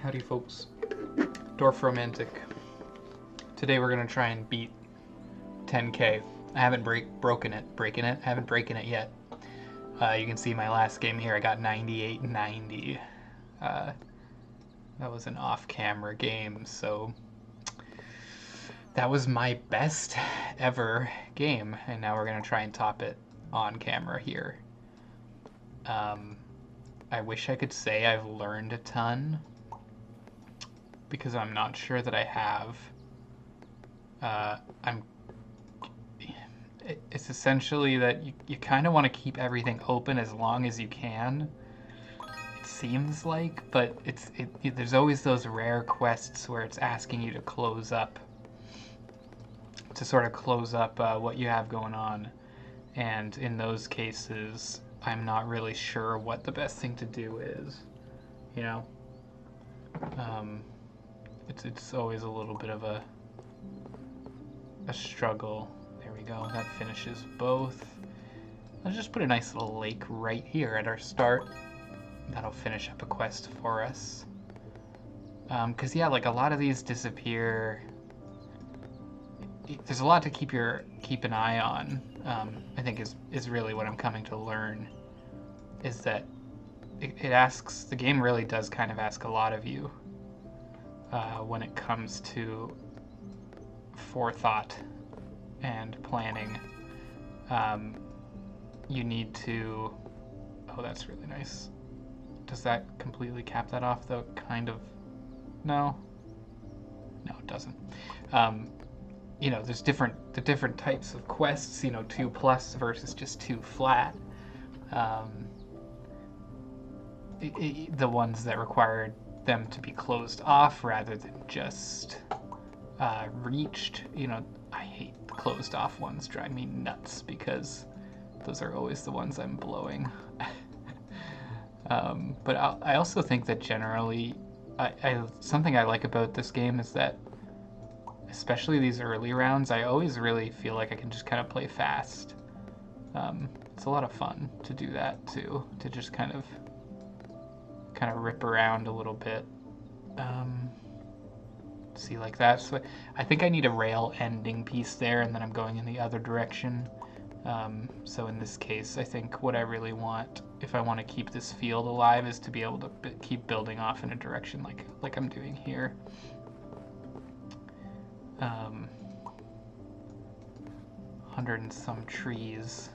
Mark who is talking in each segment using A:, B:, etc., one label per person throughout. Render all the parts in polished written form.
A: Howdy folks, Dorfromantik. Today we're gonna try and beat 10k. I haven't broken it. I haven't broken it yet. You can see my last game here. I got 98-90. That was an off-camera game, so that was my best ever game, and now we're gonna try and top it on camera here. I wish I could say I've learned a ton, because I'm not sure that I have. It's essentially that you kind of want to keep everything open as long as you can. It seems like, but there's always those rare quests where it's asking you to close up, to sort of close up what you have going on, and in those cases, I'm not really sure what the best thing to do is. You know. It's always a little bit of a struggle. There we go. That finishes both. Let's just put a nice little lake right here at our start. That'll finish up a quest for us. Because yeah, like a lot of these disappear. There's a lot to keep an eye on. I think is really what I'm coming to learn. Is that it asks, the game really does kind of ask a lot of you. When it comes to forethought and planning. You need to... Oh, that's really nice. Does that completely cap that off, though? Kind of... No? No, it doesn't. You know, there's the different types of quests, you know, 2+ versus just 2 flat. The ones that required them to be closed off rather than just reached. You know, I hate closed off ones, drive me nuts because those are always the ones I'm blowing. But I also think that generally, something I like about this game is that, especially these early rounds, I always really feel like I can just kind of play fast. It's a lot of fun to do that too, to just kind of rip around a little bit. See, like that. So I think I need a rail ending piece there, and then I'm going in the other direction. So in this case, I think what I really want, if I want to keep this field alive, is to be able to keep building off in a direction like I'm doing here. 100 and some trees.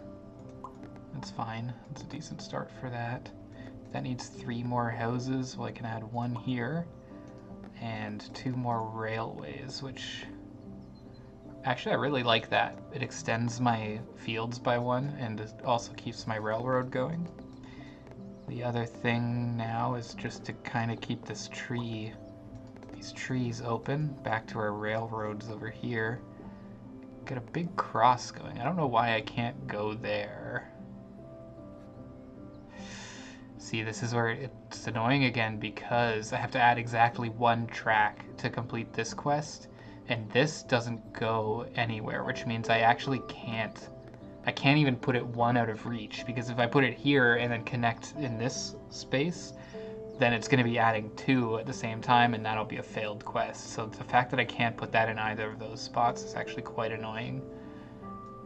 A: That's fine. That's a decent start for that. That needs 3 more houses. Well, I can add 1 here and 2 more railways, which actually I really like that. It extends my fields by 1 and it also keeps my railroad going. The other thing now is just to kind of keep these trees open. Back to our railroads over here. Got a big cross going. I don't know why I can't go there. See, this is where it's annoying again, because I have to add exactly 1 track to complete this quest, and this doesn't go anywhere, which means I actually can't even put it 1 out of reach, because if I put it here and then connect in this space, then it's going to be adding 2 at the same time, and that'll be a failed quest. So the fact that I can't put that in either of those spots is actually quite annoying.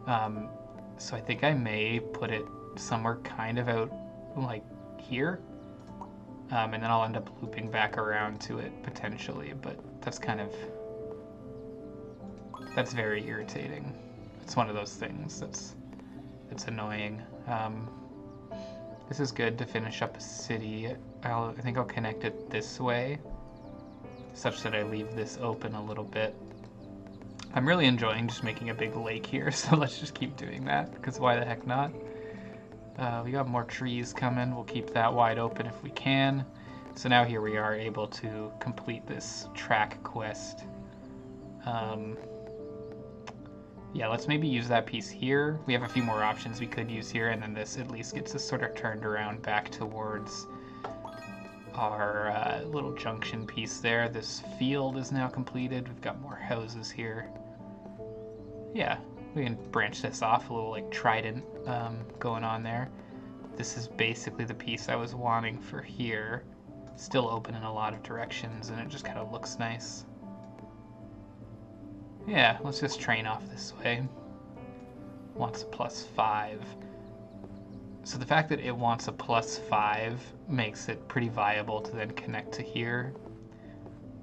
A: So I think I may put it somewhere kind of out, like here, and then I'll end up looping back around to it potentially, but that's very irritating. It's one of those things that's annoying. This is good to finish up a city. I think I'll connect it this way, such that I leave this open a little bit. I'm really enjoying just making a big lake here, so let's just keep doing that, because why the heck not? We got more trees coming. We'll keep that wide open if we can. So now here we are able to complete this track quest. Yeah, let's maybe use that piece here. We have a few more options we could use here, and then this at least gets us sort of turned around back towards our little junction piece there. This field is now completed. We've got more houses here. Yeah, we can branch this off, a little like trident going on there. This is basically the piece I was wanting for here. Still open in a lot of directions, and it just kind of looks nice. Yeah, let's just train off this way. Wants a +5. So the fact that it wants a +5 makes it pretty viable to then connect to here.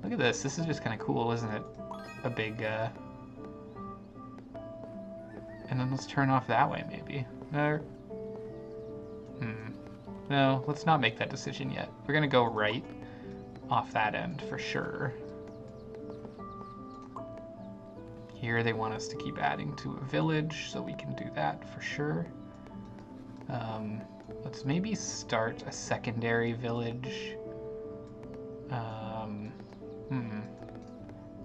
A: Look at this. This is just kind of cool, isn't it? A big... And then let's turn off that way, maybe. No, let's not make that decision yet. We're going to go right off that end for sure. Here they want us to keep adding to a village, so we can do that for sure. Let's maybe start a secondary village.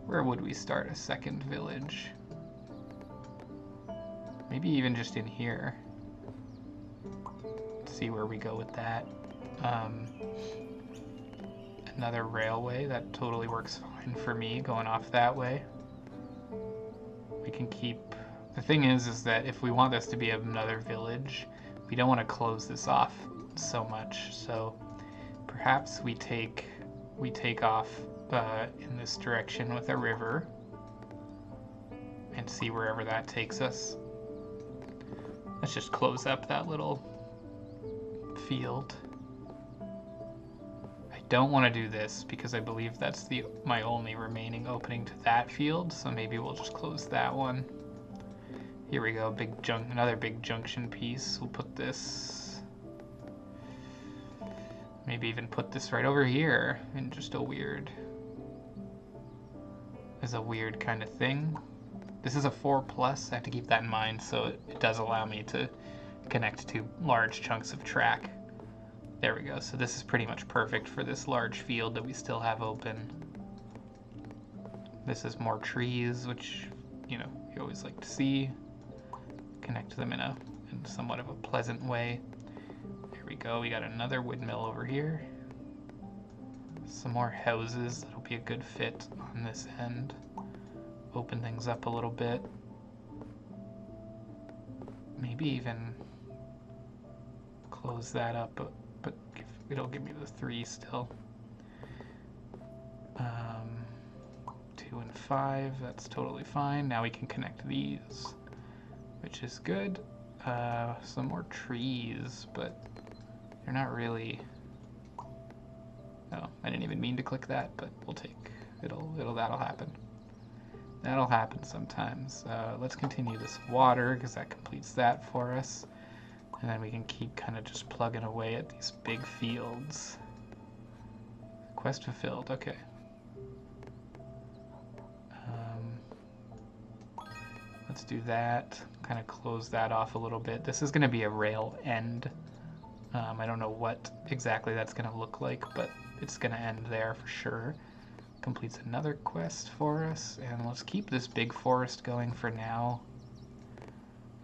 A: Where would we start a second village? Maybe even just in here. Let's see where we go with that. Another railway, that totally works fine for me, going off that way. We can keep... The thing is that if we want this to be another village, we don't want to close this off so much, so perhaps we take off in this direction with a river and see wherever that takes us. Let's just close up that little field. I don't want to do this because I believe that's my only remaining opening to that field, so maybe we'll just close that one. Here we go, another big junction piece. We'll put this, maybe even put this right over here in just a weird kind of thing. This is a 4+, I have to keep that in mind, so it does allow me to connect to large chunks of track. There we go, so this is pretty much perfect for this large field that we still have open. This is more trees, which, you always like to see. Connect them in somewhat of a pleasant way. There we go, we got another windmill over here. Some more houses, that'll be a good fit on this end. Open things up a little bit. Maybe even close that up, but it'll give me the 3 still. 2 and 5, that's totally fine. Now we can connect these, which is good. Some more trees, but they're not really... Oh, I didn't even mean to click that, but we'll take... That'll happen. That'll happen sometimes. Let's continue this water, because that completes that for us. And then we can keep kind of just plugging away at these big fields. Quest fulfilled, okay. Let's do that. Kind of close that off a little bit. This is going to be a rail end. I don't know what exactly that's going to look like, but it's going to end there for sure. Completes another quest for us, and let's keep this big forest going for now.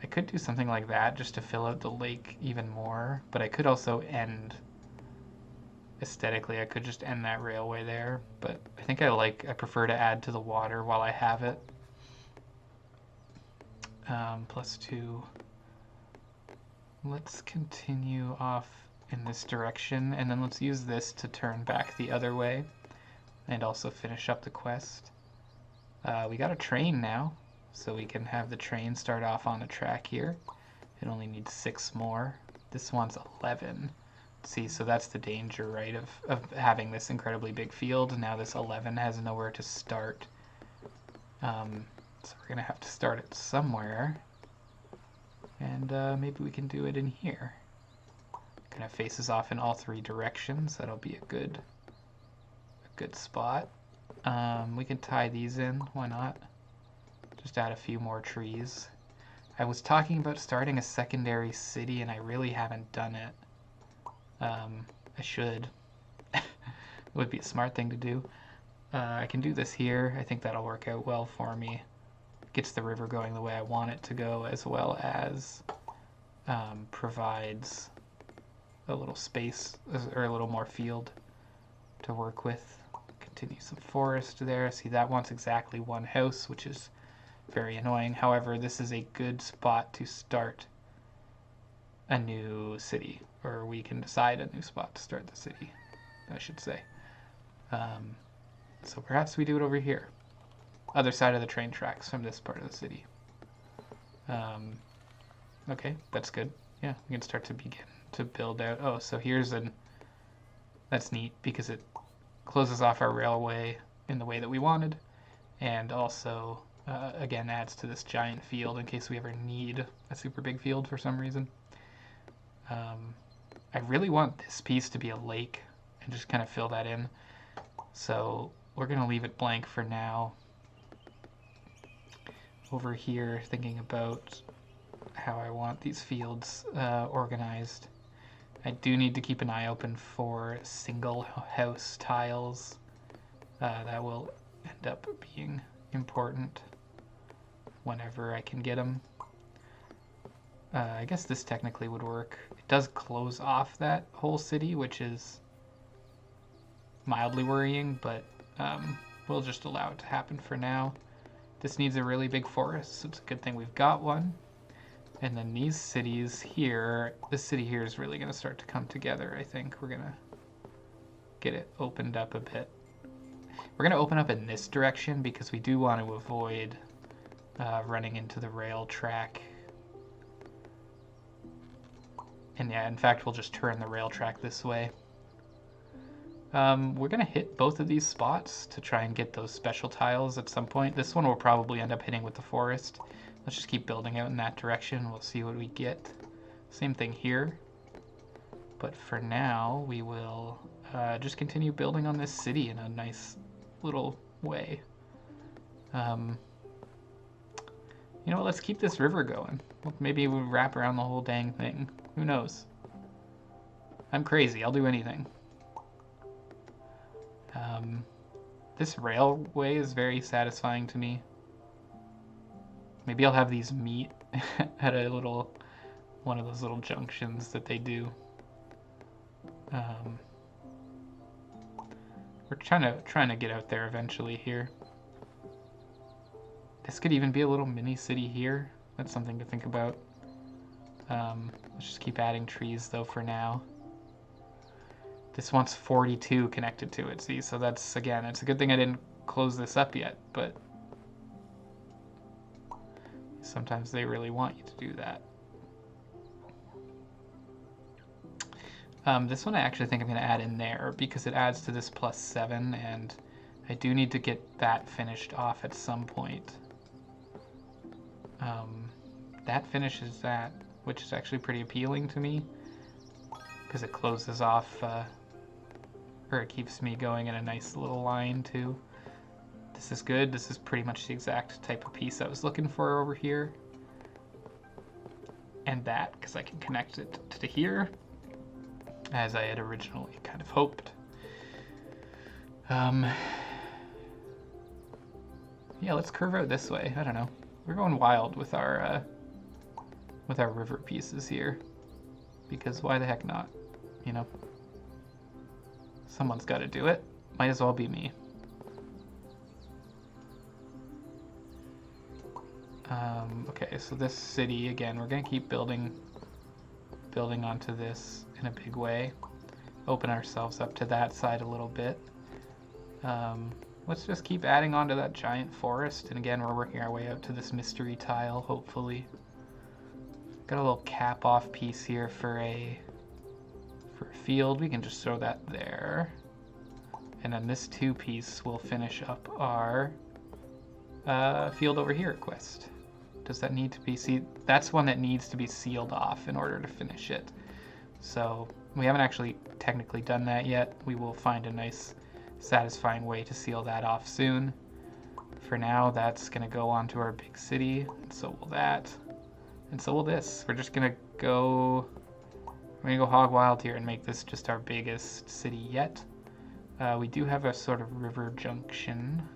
A: I could do something like that just to fill out the lake even more, but I could also end, aesthetically, I could just end that railway there, but I think I prefer to add to the water while I have it. +2. Let's continue off in this direction, and then let's use this to turn back the other way and also finish up the quest. We got a train now, so we can have the train start off on the track here. It only needs 6 more. This one's 11. See, so that's the danger, right, of having this incredibly big field. Now this 11 has nowhere to start. So we're going to have to start it somewhere. And maybe we can do it in here. Kind of faces off in all 3 directions. That'll be a good spot. We can tie these in, why not? Just add a few more trees. I was talking about starting a secondary city and I really haven't done it. I should. It would be a smart thing to do. I can do this here. I think that'll work out well for me. Gets the river going the way I want it to go, as well as provides a little space or a little more field to work with. Continue some forest there. See, that wants exactly 1 house, which is very annoying. However, this is a good spot to start a new city, or we can decide a new spot to start the city. I should say. So perhaps we do it over here. Other side of the train tracks from this part of the city. Okay, that's good. Yeah, we can start to begin to build out. Oh, so here's an... That's neat because it closes off our railway in the way that we wanted, and also, again, adds to this giant field in case we ever need a super big field for some reason. I really want this piece to be a lake and just kind of fill that in. So we're going to leave it blank for now. Over here, thinking about how I want these fields organized. I do need to keep an eye open for single house tiles. That will end up being important whenever I can get them. I guess this technically would work. It does close off that whole city, which is mildly worrying, but we'll just allow it to happen for now. This needs a really big forest, so it's a good thing we've got one. And then these cities here, this city here is really going to start to come together, I think. We're going to get it opened up a bit. We're going to open up in this direction because we do want to avoid running into the rail track. And yeah, in fact, we'll just turn the rail track this way. We're going to hit both of these spots to try and get those special tiles at some point. This one will probably end up hitting with the forest. Let's just keep building out in that direction. We'll see what we get. Same thing here. But for now, we will just continue building on this city in a nice little way. You know what, let's keep this river going. Maybe we'll wrap around the whole dang thing. Who knows? I'm crazy. I'll do anything. This railway is very satisfying to me. Maybe I'll have these meet at a little, one of those little junctions that they do. We're trying to get out there eventually here. This could even be a little mini city here. That's something to think about. Let's just keep adding trees though for now. This wants 42 connected to it, see? So that's, again, it's a good thing I didn't close this up yet, but sometimes they really want you to do that. This one I actually think I'm going to add in there because it adds to this +7, and I do need to get that finished off at some point. That finishes that, which is actually pretty appealing to me because it closes off, or it keeps me going in a nice little line too. This is good. This is pretty much the exact type of piece I was looking for over here. And that, because I can connect it to here, as I had originally kind of hoped. Yeah, let's curve out this way. I don't know. We're going wild with our river pieces here, because why the heck not? You know, someone's got to do it. Might as well be me. Okay, so this city, again, we're going to keep building onto this in a big way. Open ourselves up to that side a little bit. Let's just keep adding on to that giant forest. And again, we're working our way out to this mystery tile, hopefully. Got a little cap off piece here for a field. We can just throw that there. And then this 2 piece will finish up our field over here at Quest. Does that need to be that's one that needs to be sealed off in order to finish it. So we haven't actually technically done that yet. We will find a nice satisfying way to seal that off soon. For now, that's gonna go onto our big city, and so will that. And so will this. We're gonna go hog wild here and make this just our biggest city yet. We do have a sort of river junction.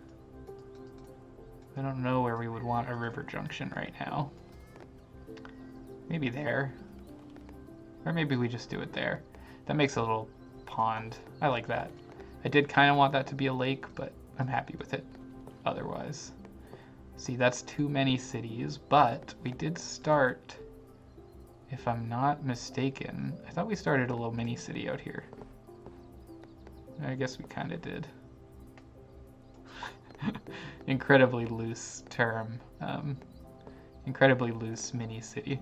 A: I don't know where we would want a river junction right now. Maybe there. Or maybe we just do it there. That makes a little pond. I like that. I did kind of want that to be a lake, but I'm happy with it otherwise. See, that's too many cities, but we did start, if I'm not mistaken, I thought we started a little mini city out here. I guess we kind of did. Incredibly loose term. Incredibly loose mini city.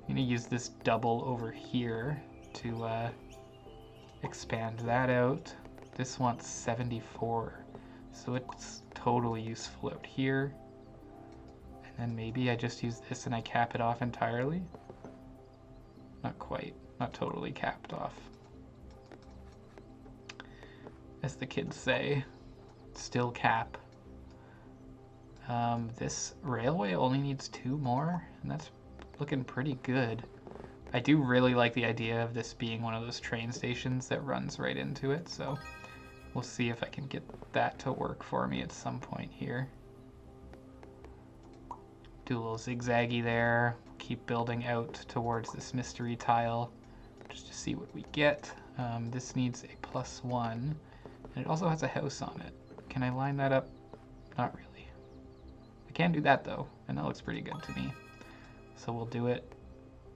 A: I'm gonna use this double over here to expand that out. This wants 74, so it's totally useful out here. And then maybe I just use this and I cap it off entirely. Not quite, not totally capped off. As the kids say, still cap. This railway only needs 2 more, and that's looking pretty good. I do really like the idea of this being one of those train stations that runs right into it, so we'll see if I can get that to work for me at some point here. Do a little zigzaggy there, keep building out towards this mystery tile just to see what we get. This needs a +1, and it also has a house on it. Can I line that up? Not really. I can do that though, and that looks pretty good to me. So we'll do it.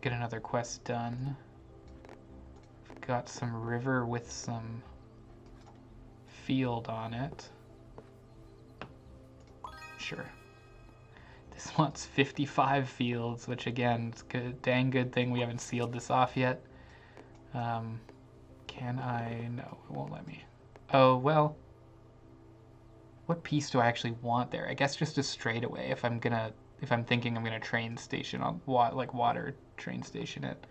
A: Get another quest done. We've got some river with some field on it. Sure. This wants 55 fields, which again, it's a dang good thing we haven't sealed this off yet. Can I? No, it won't let me. Oh, well. What piece do I actually want there? I guess just a straightaway if I'm thinking I'm gonna train station on water train station it.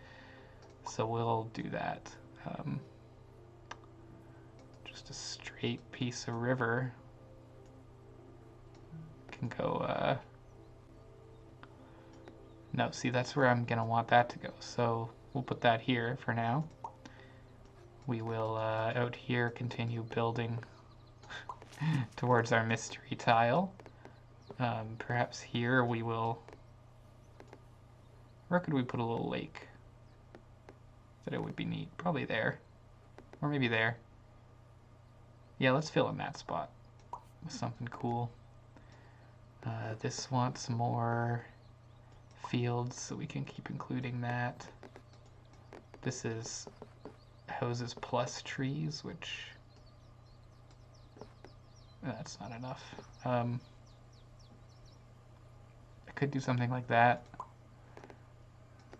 A: So we'll do that. Just a straight piece of river can go. No, see, that's where I'm gonna want that to go. So we'll put that here for now. We will out here continue building towards our mystery tile. Perhaps here we will... Where could we put a little lake? That it would be neat. Probably there. Or maybe there. Yeah, let's fill in that spot with something cool. This wants more fields, so we can keep including that. This is houses plus trees, which... That's not enough. I could do something like that.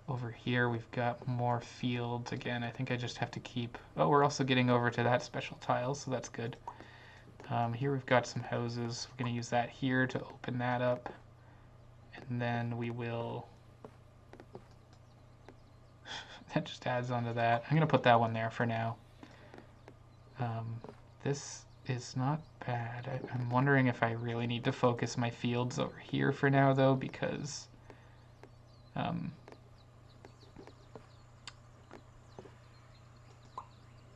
A: Over here we've got more fields. Again, I think I just have to keep... Oh, we're also getting over to that special tile, so that's good. Here we've got some houses. We're going to use that here to open that up. And then we will... that just adds onto that. I'm going to put that one there for now. This is not bad. I'm wondering if I really need to focus my fields over here for now, though, because...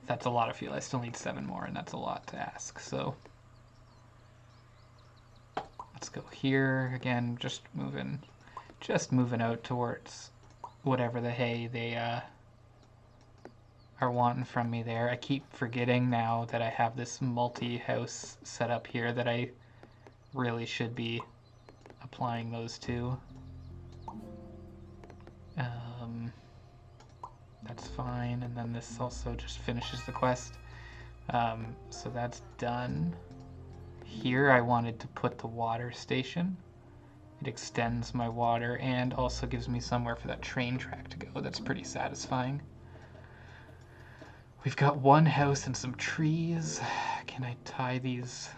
A: that's a lot of field. I still need 7 more, and that's a lot to ask, so... Let's go here. Again, just moving out towards whatever the hay they are wanting from me there. I keep forgetting now that I have this multi-house set up here that I really should be applying those to. That's fine, and then this also just finishes the quest. So that's done. Here I wanted to put the water station. It extends my water and also gives me somewhere for that train track to go. That's pretty satisfying. We've got one house and some trees. Can I tie these?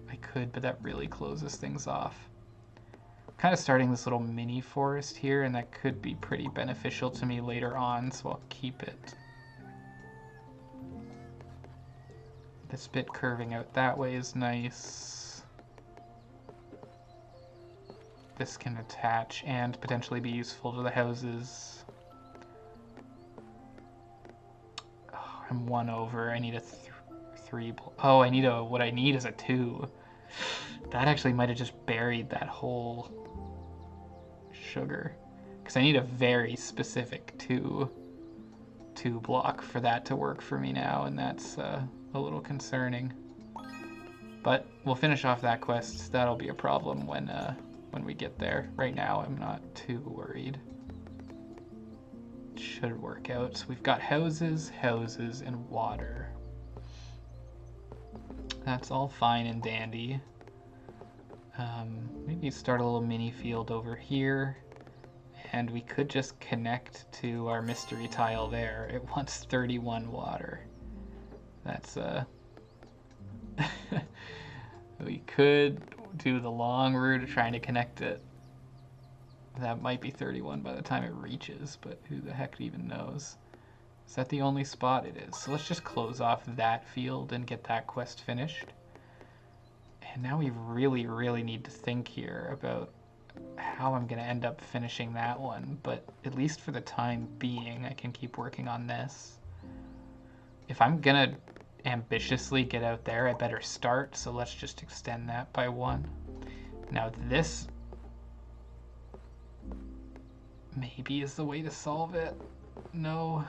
A: I could, but that really closes things off. I'm kind of starting this little mini forest here, and that could be pretty beneficial to me later on, so I'll keep it. This bit curving out that way is nice. This can attach and potentially be useful to the houses. Oh, I'm 1 over. I need a 3. Oh, what I need is a 2. That actually might have just buried that whole sugar. Because I need a very specific 2 block for that to work for me now, and that's a little concerning. But we'll finish off that quest. That'll be a problem when we get there. Right now, I'm not too worried. It should work out. So we've got houses, and water. That's all fine and dandy. Maybe start a little mini field over here. And we could just connect to our mystery tile there. It wants 31 water. That's we could do the long route of trying to connect it. That might be 31 by the time it reaches, but who the heck even knows? Is that the only spot it is? So let's just close off that field and get that quest finished. And now we really, really need to think here about how I'm going to end up finishing that one, but at least for the time being, I can keep working on this. If I'm going to ambitiously get out there, I better start, so let's just extend that by 1. Now this maybe is the way to solve it. No.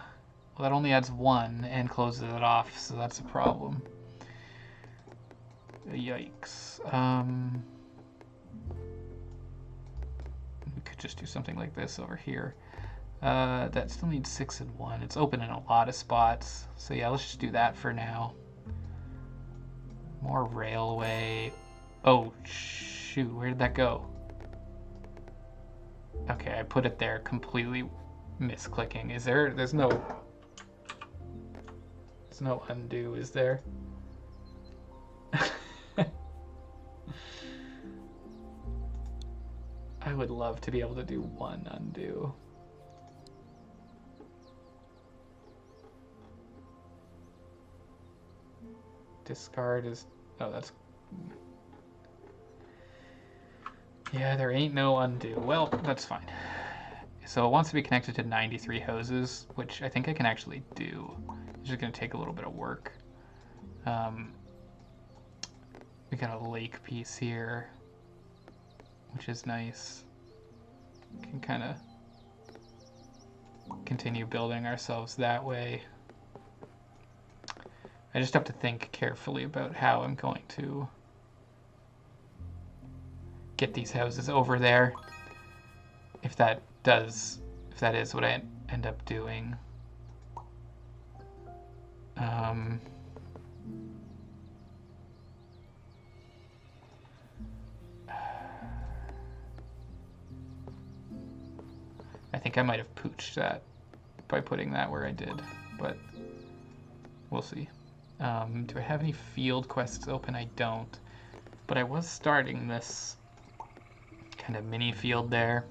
A: Well, that only adds 1 and closes it off, so that's a problem. Yikes. We could just do something like this over here. That still needs 6 and 1. It's open in a lot of spots. So yeah, let's just do that for now. More railway. Oh, shoot. Where did that go? Okay, I put it there completely misclicking. Is there... There's no undo, is there? I would love to be able to do 1 undo. Discard is... Oh, that's... Yeah, there ain't no undo. Well, that's fine. So it wants to be connected to 93 hoses, which I think I can actually do. It's just going to take a little bit of work. We got a lake piece here, which is nice. Can kind of continue building ourselves that way. I just have to think carefully about how I'm going to get these houses over there. If that is what I end up doing. I think I might have pooched that by putting that where I did, but we'll see. Do I have any field quests open? I don't, but I was starting this kind of mini field there.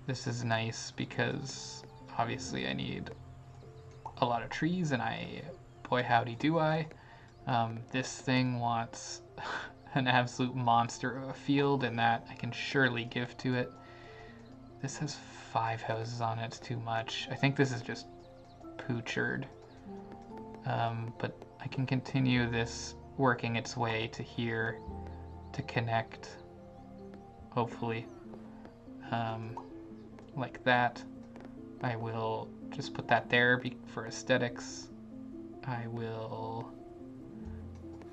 A: This is nice because obviously I need a lot of trees, and boy howdy do I. This thing wants an absolute monster of a field, and that I can surely give to it. This has 5 houses on it, it's too much. I think this is just poochered. But I can continue this working its way to here to connect, hopefully. Like that. I will just put that there for aesthetics. I will...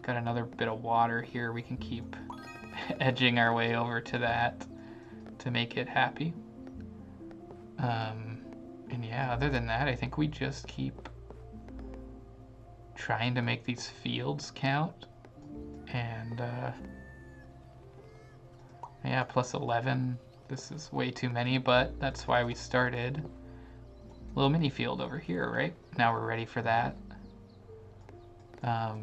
A: Got another bit of water here. We can keep edging our way over to that to make it happy. And yeah, other than that, I think we just keep trying to make these fields count. And yeah, plus 11. This is way too many, but that's why we started. Little mini field over here, right? Now we're ready for that.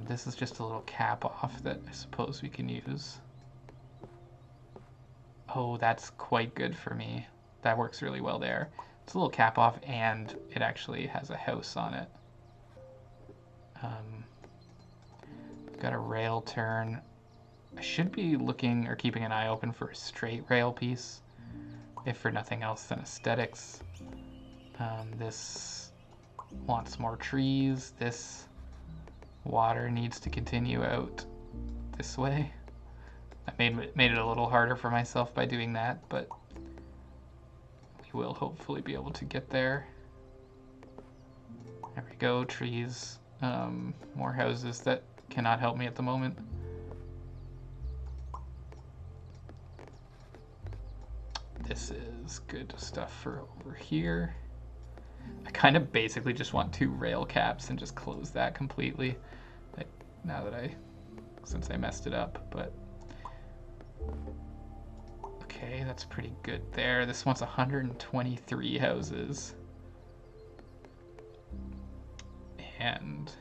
A: This is just a little cap off that I suppose we can use. Oh, that's quite good for me. That works really well there. It's a little cap off, and it actually has a house on it. Got a rail turn. I should be looking or keeping an eye open for a straight rail piece, if for nothing else than aesthetics. This wants more trees. This water needs to continue out this way. I made it a little harder for myself by doing that, but we will hopefully be able to get there. There we go, trees. More houses that cannot help me at the moment. This is good stuff for over here. I kind of basically just want 2 rail caps and just close that completely. Now that since I messed it up, but okay, that's pretty good there. This wants 123 houses. And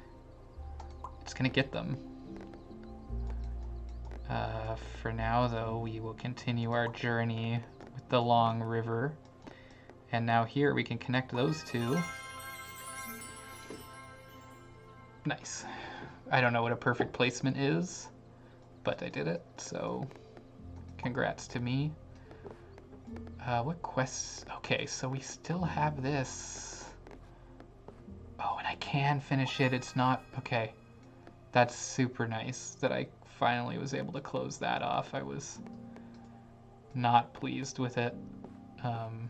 A: it's gonna get them. For now, though, we will continue our journey with the long river. And now here we can connect those two. Nice. I don't know what a perfect placement is, but I did it, so congrats to me. What quests? Okay, so we still have this. Oh, and I can finish it. It's not... Okay. That's super nice that I finally was able to close that off. I was not pleased with it. Can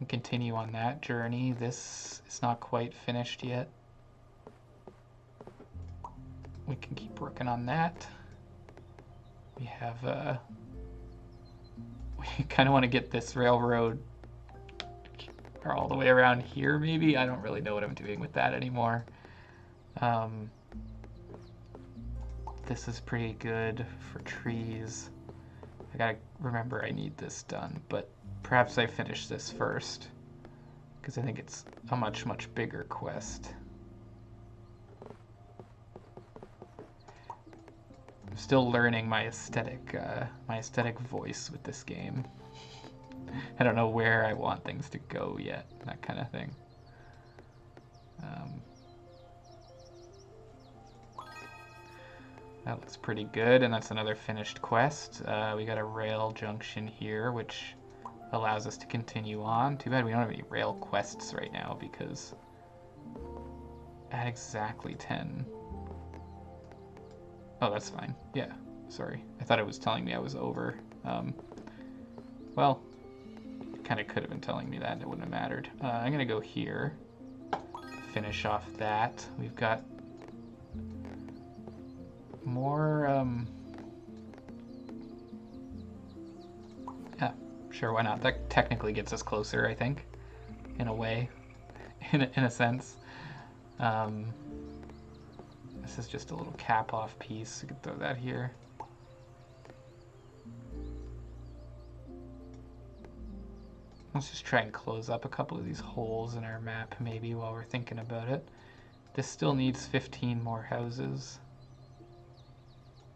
A: continue on that journey. This is not quite finished yet. We can keep working on that. We have we kind of want to get this railroad all the way around here, maybe. I don't really know what I'm doing with that anymore. This is pretty good for trees. I gotta remember I need this done, but perhaps I finish this first, because I think it's a much, much bigger quest. I'm still learning my aesthetic voice with this game. I don't know where I want things to go yet, that kind of thing. That looks pretty good, and that's another finished quest. We got a rail junction here, which allows us to continue on. Too bad we don't have any rail quests right now, because at exactly 10... Oh, that's fine. Yeah, sorry. I thought it was telling me I was over. Well, it kind of could have been telling me that, and it wouldn't have mattered. I'm going to go here, finish off that. We've got more, yeah, sure, why not? That technically gets us closer, I think, in a way, in a sense. This is just a little cap-off piece. You could throw that here. Let's just try and close up a couple of these holes in our map, maybe, while we're thinking about it. This still needs 15 more houses.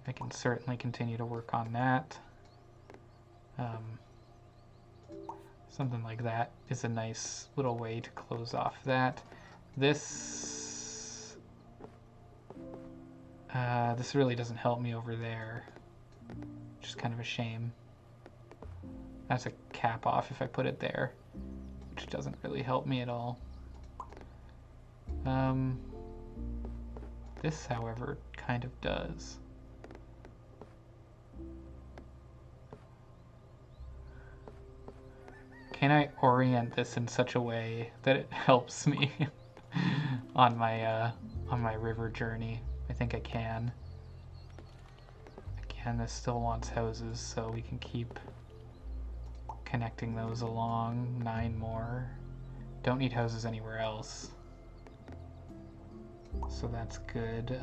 A: I can certainly continue to work on that. Something like that is a nice little way to close off that. This really doesn't help me over there, which is kind of a shame. That's a cap off if I put it there, which doesn't really help me at all. This, however, kind of does. Can I orient this in such a way that it helps me on my river journey? I think I can. Again, this still wants houses, so we can keep connecting those along. 9 more. Don't need houses anywhere else, so that's good.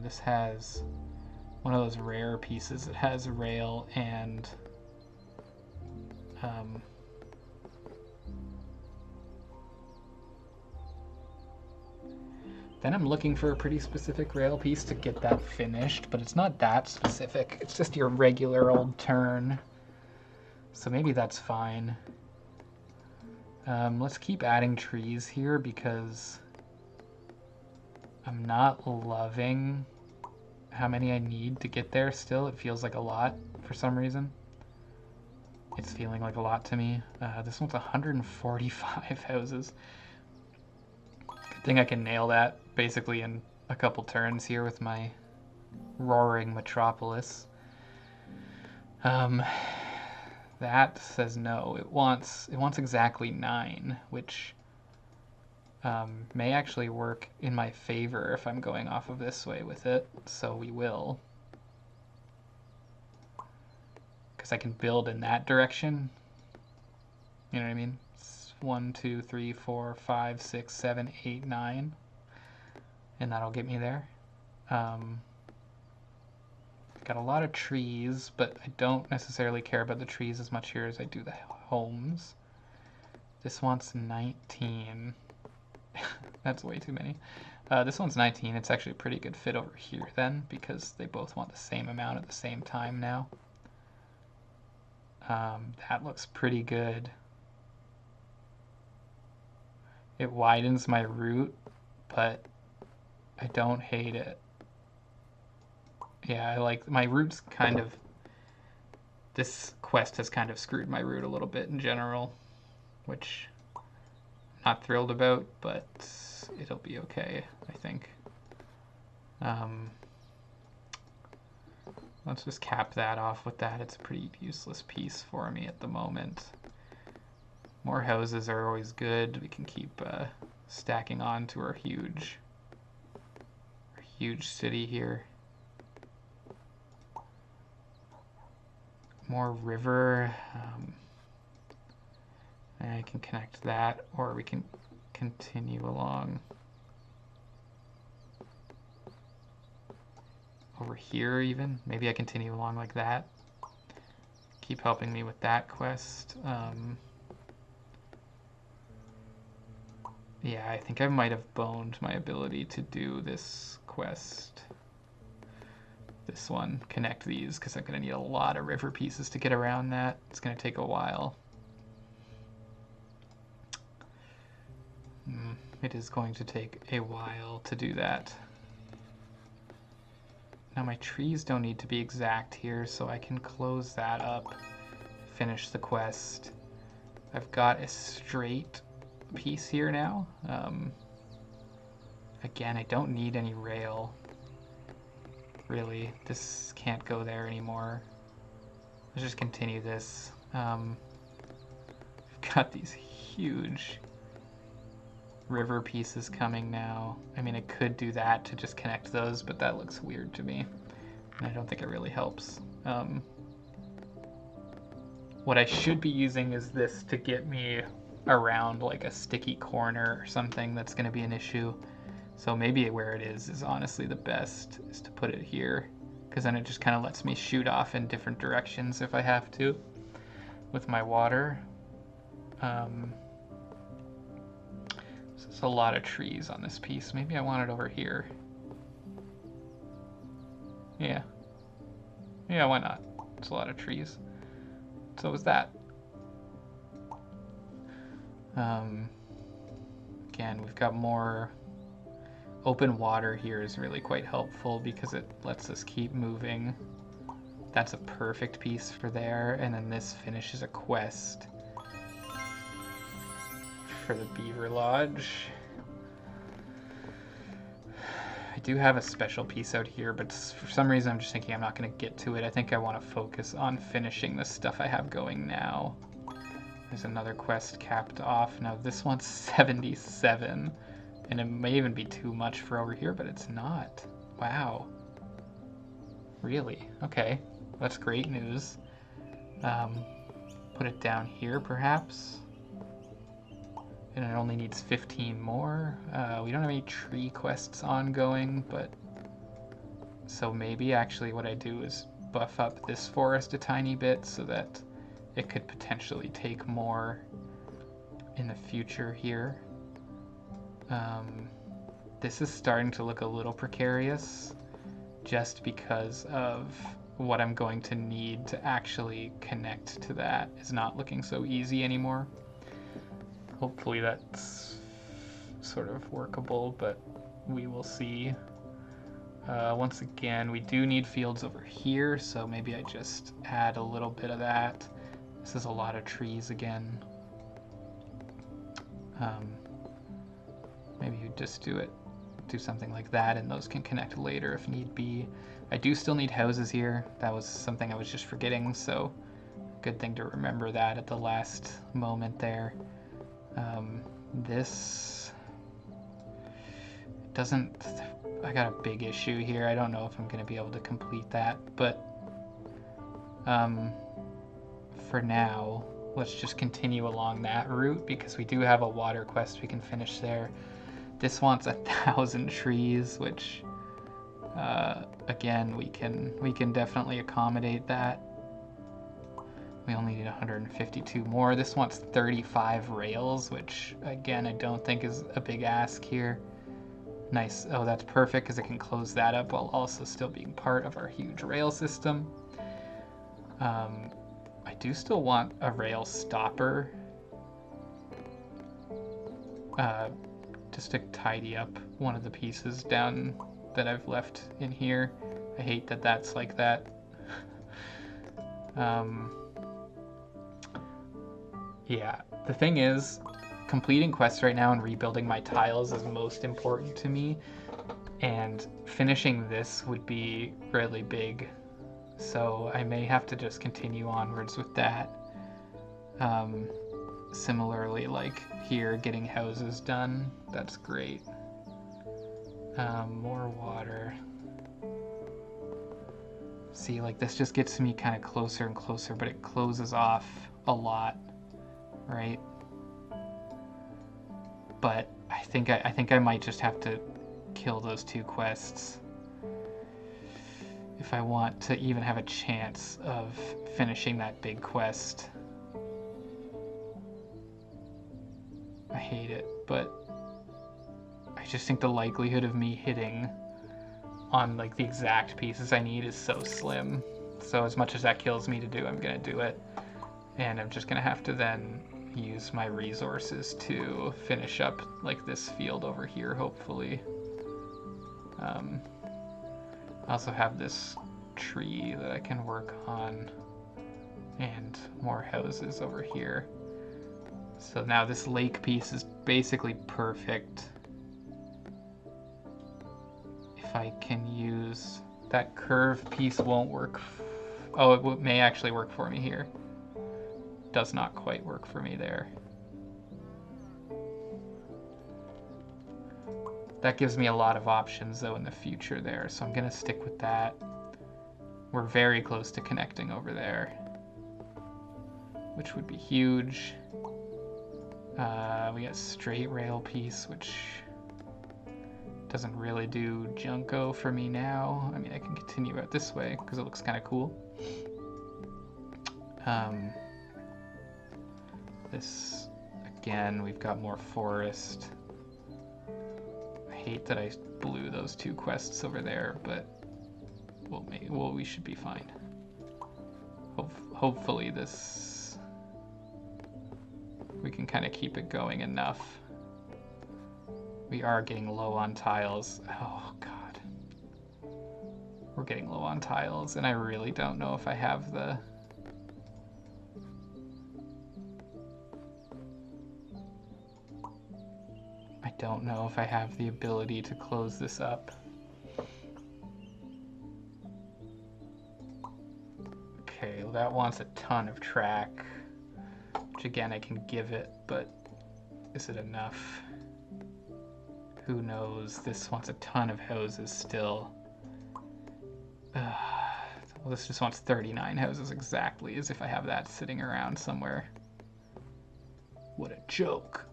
A: This has one of those rare pieces that has rail and then I'm looking for a pretty specific rail piece to get that finished, but it's not that specific. It's just your regular old turn. So maybe that's fine. Let's keep adding trees here because I'm not loving how many I need to get there still. It feels like a lot for some reason. It's feeling like a lot to me. This one's 145 houses. Good thing I can nail that basically in a couple turns here with my roaring metropolis. That says no. It wants exactly 9, which may actually work in my favor if I'm going off of this way with it. So we will, because I can build in that direction. You know what I mean? It's 1, 2, 3, 4, 5, 6, 7, 8, 9. and that'll get me there. Got a lot of trees, but I don't necessarily care about the trees as much here as I do the homes. This wants 19. That's way too many. This one's 19. It's actually a pretty good fit over here then, because they both want the same amount at the same time now. That looks pretty good. It widens my route, but I don't hate it. Yeah, I like my route's kind of... This quest has kind of screwed my route a little bit in general, which I'm not thrilled about, but it'll be okay, I think. Let's just cap that off with that. It's a pretty useless piece for me at the moment. More houses are always good. We can keep stacking on to our huge city here. More river. I can connect that, or we can continue along over here even. Maybe I continue along like that. Keep helping me with that quest. Yeah, I think I might have boned my ability to do this quest. This one, connect these, because I'm going to need a lot of river pieces to get around that. It's going to take a while. It is going to take a while to do that. Now my trees don't need to be exact here, so I can close that up, finish the quest. I've got a straight piece here now. Again, I don't need any rail. Really, this can't go there anymore. Let's just continue this. We've got these huge river pieces coming now. I mean, I could do that to just connect those, but that looks weird to me, and I don't think it really helps. What I should be using is this to get me around like a sticky corner or something that's going to be an issue. So maybe where it is honestly the best, is to put it here, because then it just kind of lets me shoot off in different directions if I have to with my water. There's a lot of trees on this piece. Maybe I want it over here. Yeah, why not? It's a lot of trees. So is that. Again, we've got more open water here is really quite helpful because it lets us keep moving. That's a perfect piece for there, and then this finishes a quest for the Beaver Lodge. I do have a special piece out here, but for some reason I'm just thinking I'm not going to get to it. I think I want to focus on finishing the stuff I have going now. There's another quest capped off. Now this one's 77, and it may even be too much for over here, but it's not. Wow. Really? Okay. That's great news. Put it down here, perhaps. And it only needs 15 more. We don't have any tree quests ongoing, but... So maybe actually what I do is buff up this forest a tiny bit so that it could potentially take more in the future here. This is starting to look a little precarious just because of what I'm going to need to actually connect to that is not looking so easy anymore. Hopefully that's sort of workable, but we will see. Once again, we do need fields over here, so maybe I just add a little bit of that. This is a lot of trees again. Maybe you just do something like that, and those can connect later if need be. I do still need houses here. That was something I was just forgetting, so good thing to remember that at the last moment there. This doesn't... I got a big issue here. I don't know if I'm going to be able to complete that, but for now, let's just continue along that route because we do have a water quest we can finish there. This wants 1,000 trees, which again, we can definitely accommodate that. We only need 152 more. This wants 35 rails, which again, I don't think is a big ask here. Nice. Oh, that's perfect because it can close that up while also still being part of our huge rail system. I do still want a rail stopper. Just to tidy up one of the pieces down that I've left in here. I hate that that's like that. Yeah, the thing is, completing quests right now and rebuilding my tiles is most important to me, and finishing this would be really big, so I may have to just continue onwards with that. Similarly, like here, getting houses done, that's great. More water. See, like this just gets me kind of closer and closer, but it closes off a lot, right? But I think I might just have to kill those 2 quests if I want to even have a chance of finishing that big quest. I hate it, but I just think the likelihood of me hitting on like the exact pieces I need is so slim. So as much as that kills me to do, I'm gonna do it. And I'm just gonna have to then use my resources to finish up like this field over here, hopefully. I also have this tree that I can work on and more houses over here. So now this lake piece is basically perfect. If I can use that curve piece, won't work. Oh, it may actually work for me here. Does not quite work for me there. That gives me a lot of options though in the future there, so I'm gonna stick with that. We're very close to connecting over there, which would be huge. We got straight rail piece, which doesn't really do Junko for me now. I mean, I can continue out this way because it looks kind of cool. This, again, we've got more forest. I hate that I blew those 2 quests over there, but we should be fine. Hopefully this, we can kind of keep it going enough. We are getting low on tiles. Oh god. We're getting low on tiles, and I really don't know if I have the... I don't know if I have the ability to close this up. Okay, well that wants a ton of track, which again I can give it, but is it enough? Who knows? This wants a ton of houses still. Well, this just wants 39 houses exactly, as if I have that sitting around somewhere. What a joke.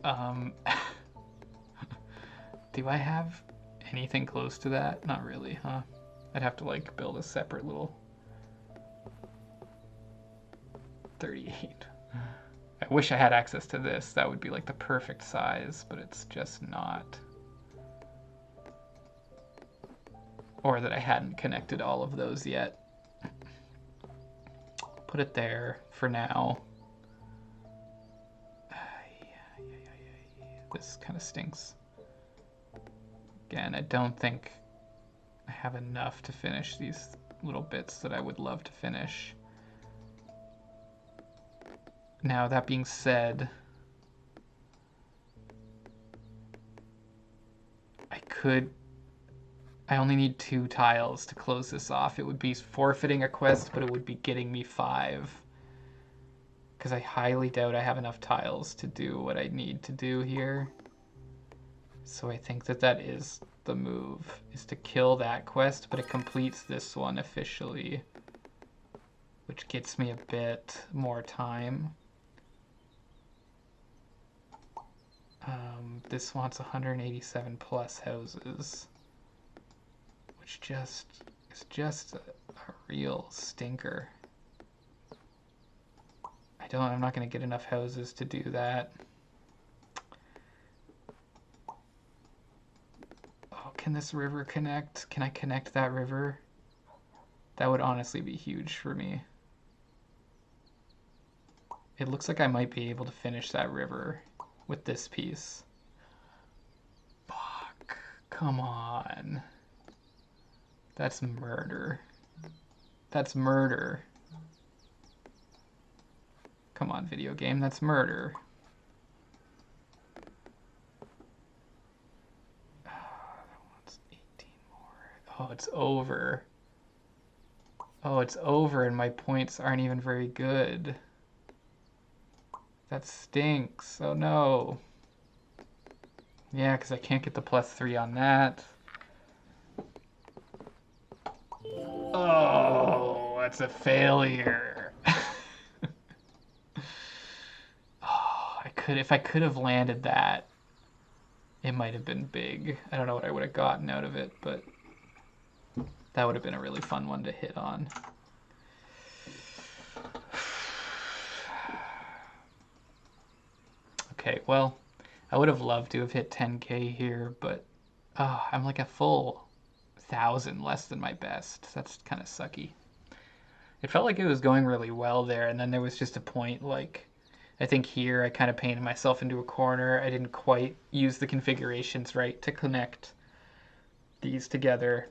A: Do I have anything close to that? Not really, huh? I'd have to like build a separate little 38. I wish I had access to this. That would be like the perfect size, but it's just not. Or that I hadn't connected all of those yet. Put it there for now. This kind of stinks. Again, I don't think I have enough to finish these little bits that I would love to finish. Now, that being said, I only need 2 tiles to close this off. It would be forfeiting a quest, but it would be getting me 5. Because I highly doubt I have enough tiles to do what I need to do here. So I think that that is the move, is to kill that quest, but it completes this one officially, which gets me a bit more time. This wants 187 plus houses, which is just a real stinker. I'm not going to get enough houses to do that. Oh, can this river connect? Can I connect that river? That would honestly be huge for me. It looks like I might be able to finish that river with this piece. Fuck. Come on. That's murder. That's murder. Come on, video game. That's murder. Oh, that one's 18 more. Oh, it's over. Oh, it's over and my points aren't even very good. That stinks. Oh no. Yeah, because I can't get the +3 on that. Oh, that's a failure. Oh, if I could have landed that, it might have been big. I don't know what I would have gotten out of it, but that would have been a really fun one to hit on. Okay, well, I would have loved to have hit 10K here, but I'm like a full 1,000 less than my best. That's kind of sucky. It felt like it was going really well there, and then there was just a point, like, I think here I kind of painted myself into a corner. I didn't quite use the configurations right to connect these together.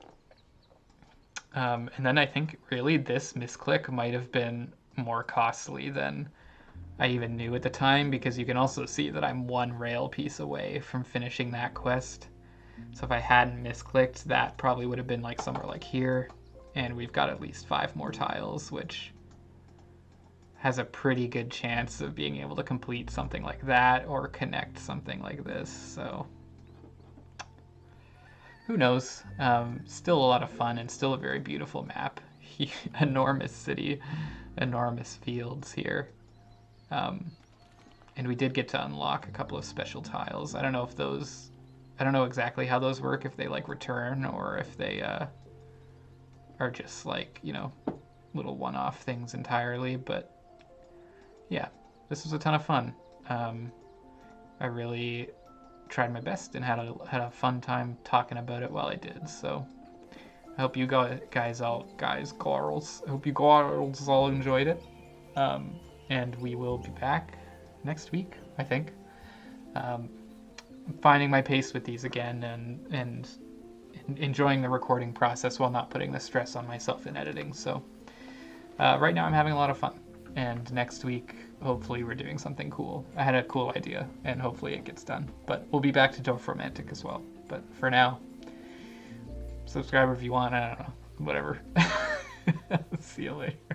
A: And then I think really this misclick might have been more costly than I even knew at the time, because you can also see that I'm one rail piece away from finishing that quest. So if I hadn't misclicked, that probably would have been like somewhere like here, and we've got at least 5 more tiles, which has a pretty good chance of being able to complete something like that or connect something like this. So who knows? Still a lot of fun and still a very beautiful map. Enormous city, enormous fields here. And we did get to unlock a couple of special tiles. I don't know exactly how those work, if they like return or if they are just like, little one-off things entirely, but yeah, this was a ton of fun. I really tried my best and had a fun time talking about it while I did, so I hope you girls all enjoyed it. And we will be back next week, I think. Finding my pace with these again and enjoying the recording process while not putting the stress on myself in editing. So right now I'm having a lot of fun. And next week, hopefully we're doing something cool. I had a cool idea, and hopefully it gets done. But we'll be back to Dorfromantik as well. But for now, subscribe if you want. I don't know. Whatever. See you later.